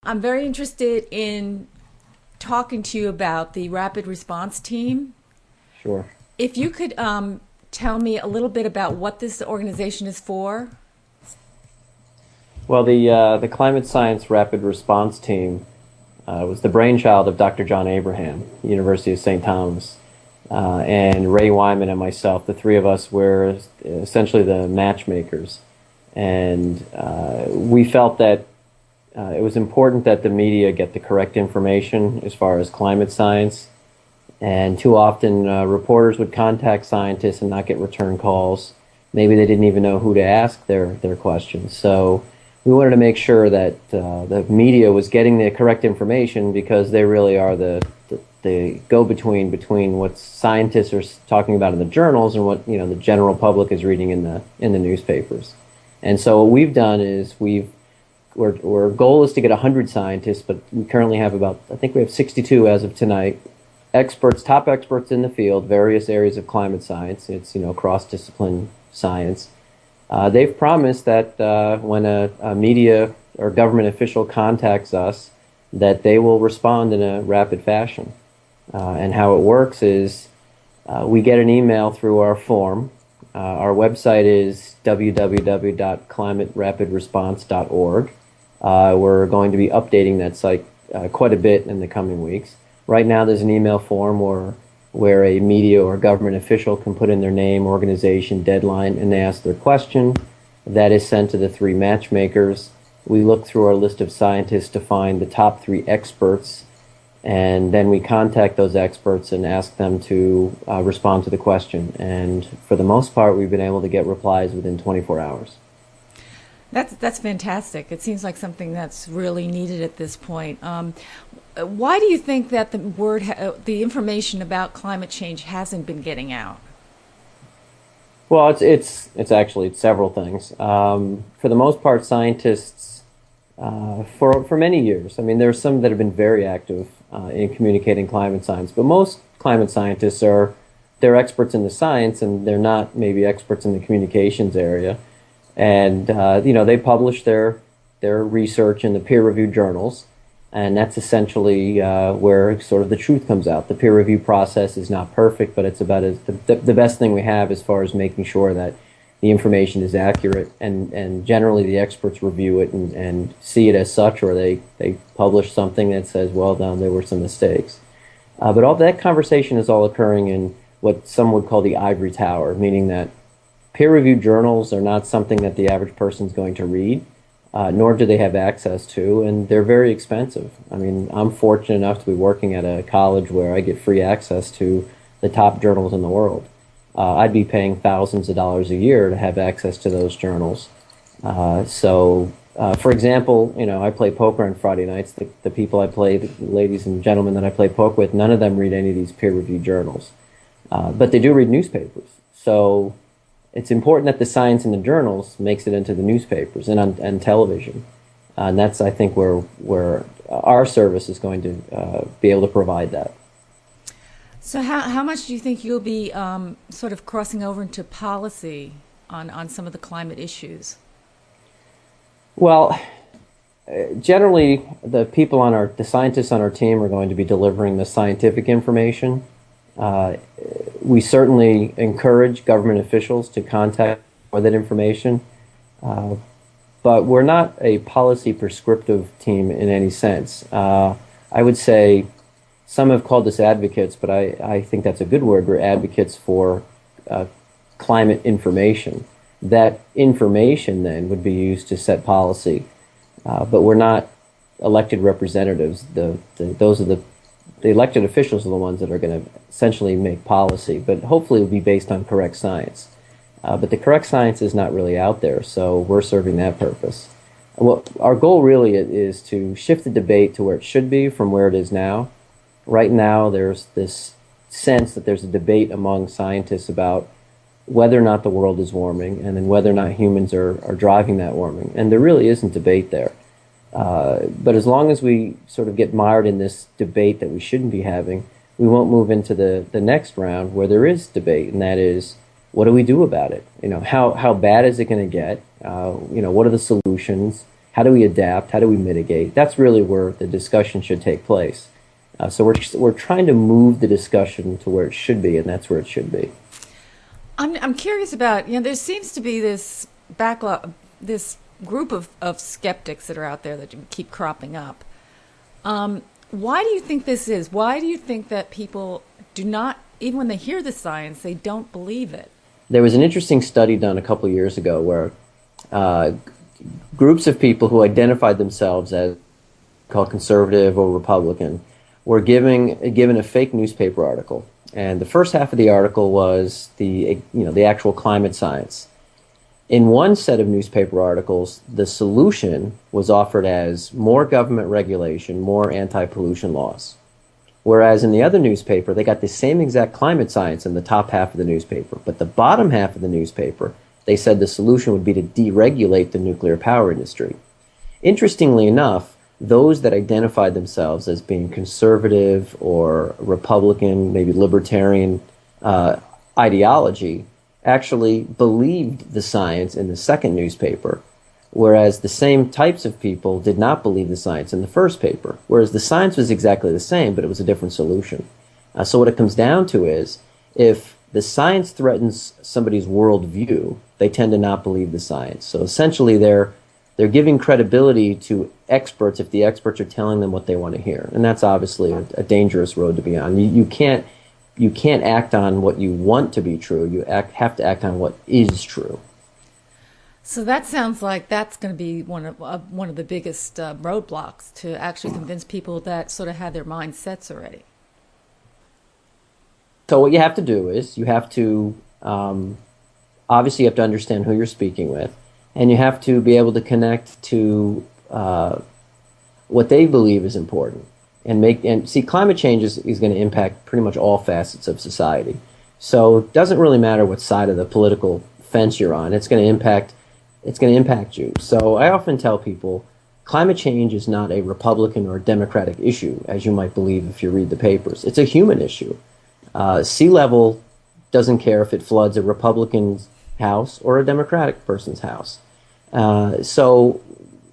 I'm very interested in talking to you about the Rapid Response Team. Sure. If you could tell me a little bit about what this organization is for. Well, the Climate Science Rapid Response Team was the brainchild of Dr. John Abraham, University of St. Thomas. And Ray Wyman and myself, the three of us, were essentially the matchmakers. And we felt that it was important that the media get the correct information as far as climate science. And too often, reporters would contact scientists and not get return calls. Maybe they didn't even know who to ask their questions. So we wanted to make sure that the media was getting the correct information, because they really are the go-between between what scientists are talking about in the journals and what the general public is reading in the newspapers. And so what we've done is our goal is to get 100 scientists, but we currently have I think we have 62 as of tonight. Top experts in the field, various areas of climate science. It's cross-discipline science. They've promised that when a media or government official contacts us, that they will respond in a rapid fashion. And how it works is we get an email through our form. Our website is www.climaterapidresponse.org. We're going to be updating that site quite a bit in the coming weeks. Right now there's an email form where a media or government official can put in their name, organization, deadline, and they ask their question. That is sent to the three matchmakers. We look through our list of scientists to find the top 3 experts, and then we contact those experts and ask them to respond to the question. And for the most part, we've been able to get replies within 24 hours. That's fantastic. It seems like something that's really needed at this point. Why do you think that the information about climate change hasn't been getting out? Well, it's actually several things. For the most part, scientists, for many years, I mean, there are some that have been very active in communicating climate science, but most climate scientists they're experts in the science, and they're not maybe experts in the communications area. And they publish their research in the peer-reviewed journals, and that's essentially where sort of the truth comes out. The peer review process is not perfect, but it's about the best thing we have as far as making sure that the information is accurate, and generally the experts review it and see it as such, or they publish something that says, well done, there were some mistakes. But all that conversation is all occurring in what some would call the ivory tower, meaning that peer-reviewed journals are not something that the average person is going to read, nor do they have access to, and they're very expensive. I mean, I'm fortunate enough to be working at a college where I get free access to the top journals in the world. I'd be paying thousands of dollars a year to have access to those journals. For example, I play poker on Friday nights. The people I play, the ladies and gentlemen that I play poker with, none of them read any of these peer-reviewed journals. But they do read newspapers. So it's important that the science in the journals makes it into the newspapers and television. And that's, I think, where our service is going to be able to provide that. So how much do you think you'll be sort of crossing over into policy on some of the climate issues? Well, generally, the scientists on our team are going to be delivering the scientific information. We certainly encourage government officials to contact for that information, but we're not a policy prescriptive team in any sense. I would say some have called us advocates, but I think that's a good word. We're advocates for climate information. That information then would be used to set policy, but we're not elected representatives. The elected officials are the ones that are going to essentially make policy, but hopefully it will be based on correct science. But the correct science is not really out there, so we're serving that purpose. Well, our goal really is to shift the debate to where it should be from where it is now. Right now, there's this sense that there's a debate among scientists about whether or not the world is warming, and then whether or not humans are driving that warming. And there really isn't debate there. But as long as we sort of get mired in this debate that we shouldn't be having, we won't move into the next round where there is debate, and that is, what do we do about it? How bad is it going to get? What are the solutions? How do we adapt? How do we mitigate? That's really where the discussion should take place. So we're trying to move the discussion to where it should be, and that's where it should be. I'm curious about, there seems to be this backlog, this group of skeptics that are out there that keep cropping up. Why do you think this is? Why do you think that people do not, even when they hear the science, they don't believe it? There was an interesting study done a couple years ago where groups of people who identified themselves as called conservative or Republican were given a fake newspaper article. And the first half of the article was the actual climate science. In one set of newspaper articles, the solution was offered as more government regulation, more anti-pollution laws. Whereas in the other newspaper, they got the same exact climate science in the top half of the newspaper. But the bottom half of the newspaper, they said the solution would be to deregulate the nuclear power industry. Interestingly enough, those that identified themselves as being conservative or Republican, maybe libertarian ideology, actually believed the science in the second newspaper, whereas the same types of people did not believe the science in the first paper, whereas the science was exactly the same, but it was a different solution. So what it comes down to is, if the science threatens somebody's worldview, they tend to not believe the science. So essentially they're giving credibility to experts if the experts are telling them what they want to hear. And that's obviously a dangerous road to be on. You can't act on what you want to be true. You have to act on what is true. So that sounds like that's going to be one of the biggest roadblocks to actually convince people that sort of have their mind sets already. So what you have to do is you have to obviously you have to understand who you're speaking with, and you have to be able to connect to what they believe is important, and see, climate change is going to impact pretty much all facets of society. So it doesn't really matter what side of the political fence you're on. It's going to impact you. So I often tell people, climate change is not a Republican or Democratic issue, as you might believe if you read the papers. It's a human issue. Sea level doesn't care if it floods a Republican's house or a Democratic person's house. So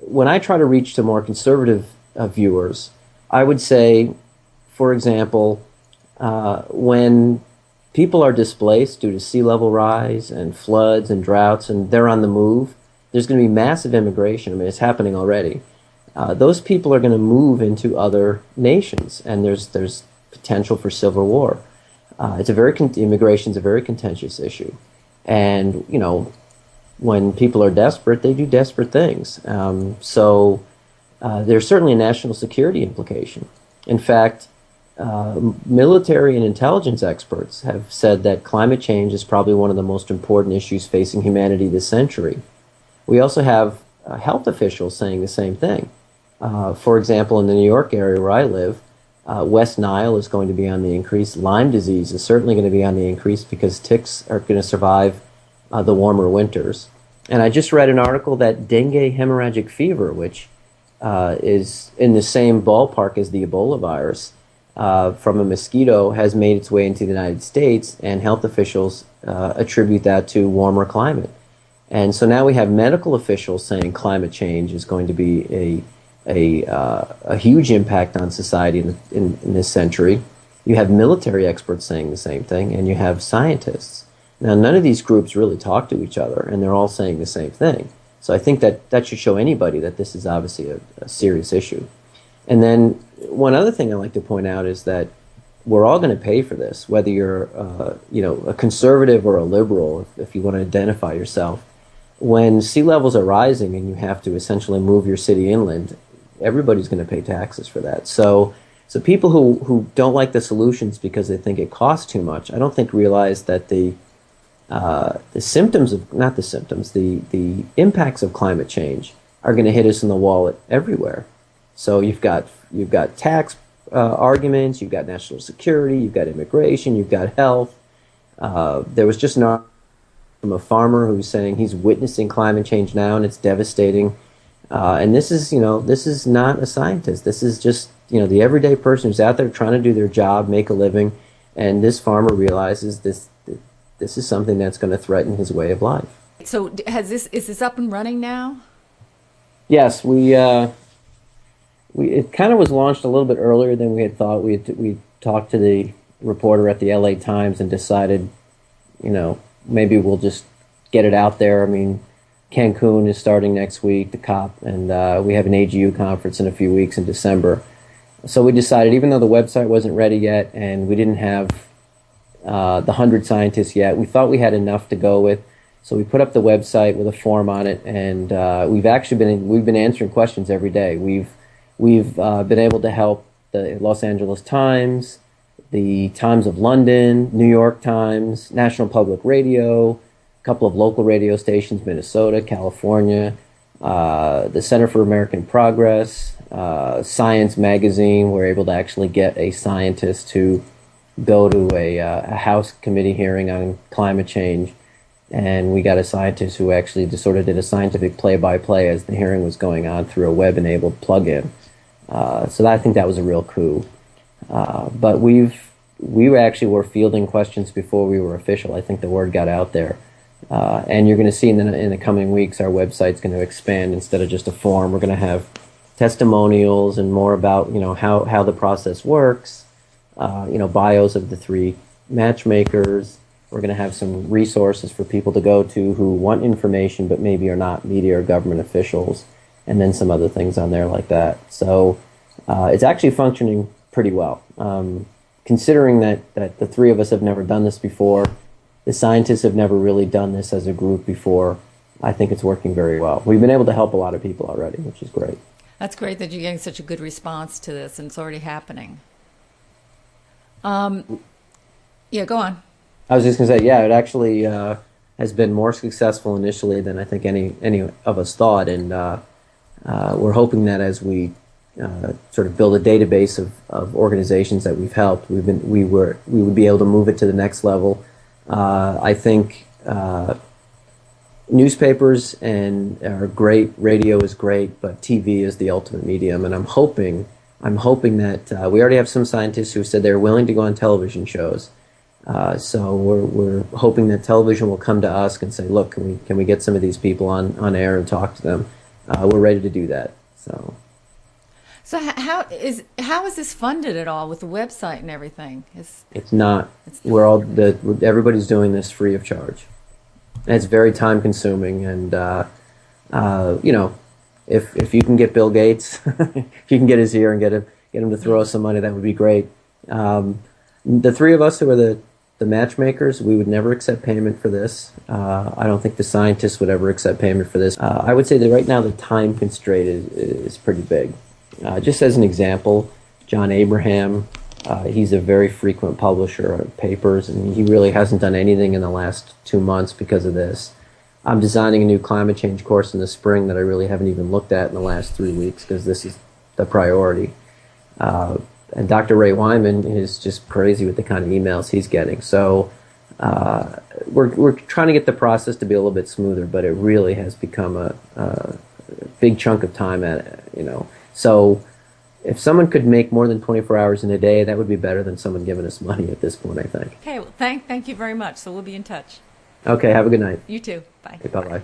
when I try to reach to more conservative viewers, I would say, for example, when people are displaced due to sea level rise and floods and droughts, and they're on the move, there's going to be massive immigration. I mean, it's happening already. Those people are going to move into other nations, and there's potential for civil war. Immigration is a very contentious issue, and when people are desperate, they do desperate things. So there's certainly a national security implication. In fact, military and intelligence experts have said that climate change is probably one of the most important issues facing humanity this century. We also have health officials saying the same thing. For example, in the New York area where I live, West Nile is going to be on the increase. Lyme disease is certainly going to be on the increase because ticks are going to survive the warmer winters. And I just read an article that dengue hemorrhagic fever, which is in the same ballpark as the Ebola virus, from a mosquito, has made its way into the United States, and health officials attribute that to warmer climate. And so now we have medical officials saying climate change is going to be a huge impact on society in this century. You have military experts saying the same thing, and you have scientists. Now, none of these groups really talk to each other, and they're all saying the same thing. So I think that should show anybody that this is obviously a serious issue. And then one other thing I like to point out is that we're all going to pay for this, whether you're a conservative or a liberal, if you want to identify yourself. When sea levels are rising and you have to essentially move your city inland, everybody's going to pay taxes for that. So people who don't like the solutions because they think it costs too much, I don't think realize that the impacts of climate change are going to hit us in the wallet everywhere. So you've got tax arguments, you've got national security, you've got immigration, you've got health. There was just an article from a farmer who's saying he's witnessing climate change now and it's devastating. And this is not a scientist. This is just the everyday person who's out there trying to do their job, make a living, and this farmer realizes this is something that's going to threaten his way of life. So is this up and running now? Yes, we it kind of was launched a little bit earlier than we had thought. We talked to the reporter at the LA Times and decided, maybe we'll just get it out there. I mean, Cancun is starting next week, the COP, and we have an AGU conference in a few weeks in December. So we decided, even though the website wasn't ready yet and we didn't have the 100 scientists yet, we thought we had enough to go with. So we put up the website with a form on it, and we've been answering questions every day. We've been able to help the Los Angeles Times, the Times of London, New York Times, National Public Radio, a couple of local radio stations, Minnesota, California, the Center for American Progress, Science Magazine. We're able to actually get a scientist to go to a House committee hearing on climate change. And we got a scientist who actually just sort of did a scientific play-by-play as the hearing was going on through a web-enabled plugin. So I think that was a real coup. But we actually were fielding questions before we were official. I think the word got out there. And you're going to see in the coming weeks, our website's going to expand. Instead of just a form, we're going to have testimonials and more about, how the process works, bios of the three matchmakers. We're going to have some resources for people to go to who want information but maybe are not media or government officials, and then some other things on there like that. So it's actually functioning pretty well. Considering that the three of us have never done this before, the scientists have never really done this as a group before, I think it's working very well. We've been able to help a lot of people already, which is great. That's great that you're getting such a good response to this, and it's already happening. Yeah, go on. I was just going to say, yeah, it actually has been more successful initially than I think any of us thought, and we're hoping that as we sort of build a database of organizations that we've helped, we would be able to move it to the next level. I think newspapers are great, radio is great, but TV is the ultimate medium, and I'm hoping that we already have some scientists who said they're willing to go on television shows. So we're hoping that television will come to us and say, look, can we get some of these people on air and talk to them? We're ready to do that. So how is this funded at all with the website and everything? It's not. Everybody's doing this free of charge. And it's very time consuming, and if you can get Bill Gates, if you can get his ear and get him to throw us some money, that would be great. The three of us who are the matchmakers, we would never accept payment for this. I don't think the scientists would ever accept payment for this. I would say that right now the time constraint is pretty big. Just as an example, John Abraham, he's a very frequent publisher of papers, and he really hasn't done anything in the last 2 months because of this. I'm designing a new climate change course in the spring that I really haven't even looked at in the last 3 weeks because this is the priority. And Dr. Ray Wyman is just crazy with the kind of emails he's getting. So we're trying to get the process to be a little bit smoother, but it really has become a big chunk of time So if someone could make more than 24 hours in a day, that would be better than someone giving us money at this point, I think. Okay, well, thank you very much. So we'll be in touch. Okay, have a good night. You too. Bye. Okay, bye-bye.